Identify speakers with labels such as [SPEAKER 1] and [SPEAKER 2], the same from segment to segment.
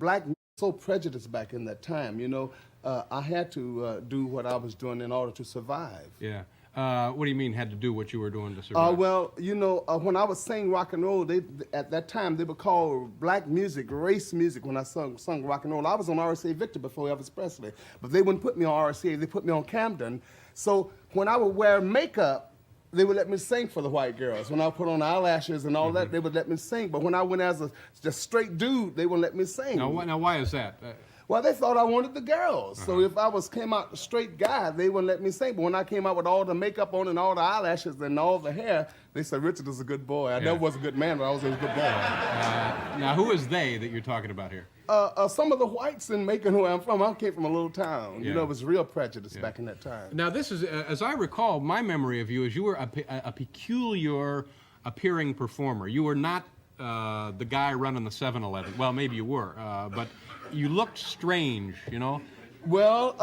[SPEAKER 1] black so prejudiced back in that time. You know, I had to do what I was doing in order to survive.
[SPEAKER 2] Yeah. What do you mean had to do what you were doing to survive?
[SPEAKER 1] Well, you know, when I was singing rock and roll, at that time they would call black music race music. When I sung rock and roll, I was on RCA Victor before Elvis Presley, but they wouldn't put me on RCA. They put me on Camden. So when I would wear makeup, they would let me sing for the white girls. When I put on eyelashes and all that, they would let me sing. But when I went as a just straight dude, they wouldn't let me sing.
[SPEAKER 2] Now why is that?
[SPEAKER 1] Well, they thought I wanted the girls. So if I came out a straight guy, they wouldn't let me sing. But when I came out with all the makeup on and all the eyelashes and all the hair, they said Richard is a good boy. I never was a good man, but I was a good boy.
[SPEAKER 2] Now, who is they that you're talking about here?
[SPEAKER 1] Some of the whites in Macon, where I'm from. I came from a little town. You know, it was real prejudice back in that time.
[SPEAKER 2] Now, this is, as I recall, my memory of you is you were a peculiar appearing performer. You were not the guy running the 7-Eleven. Well, maybe you were, but you looked strange, you know?
[SPEAKER 1] Well,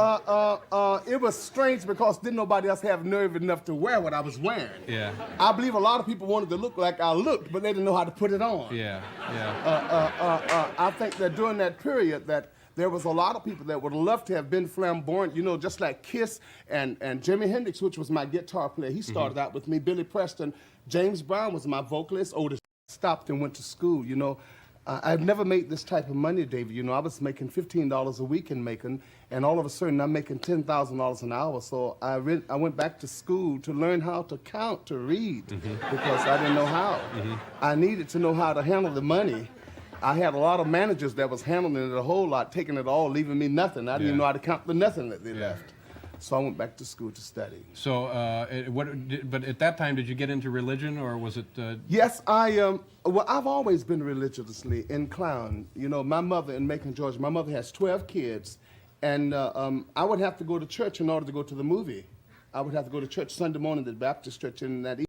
[SPEAKER 1] it was strange because didn't nobody else have nerve enough to wear what I was wearing.
[SPEAKER 2] Yeah.
[SPEAKER 1] I believe a lot of people wanted to look like I looked, but they didn't know how to put it on.
[SPEAKER 2] Yeah, yeah.
[SPEAKER 1] I think that during that period that there was a lot of people that would love to have been flamboyant, you know, just like Kiss and Jimi Hendrix, which was my guitar player. He started out with me. Billy Preston. James Brown was my vocalist. Otis stopped and went to school, you know. I've never made this type of money, David. You know, I was making $15 a week in Macon, and all of a sudden I'm making $10,000 an hour. So I went back to school to learn how to count, to read, because I didn't know how. I needed to know how to handle the money. I had a lot of managers that was handling it a whole lot, taking it all, leaving me nothing. I didn't even know how to count the nothing that they left. So I went back to school to study.
[SPEAKER 2] So, but at that time, did you get into religion, or was it?
[SPEAKER 1] Yes, well, I've always been religiously inclined. You know, my mother in Macon, Georgia, my mother has 12 kids, and I would have to go to church in order to go to the movie. I would have to go to church Sunday morning at the Baptist church in that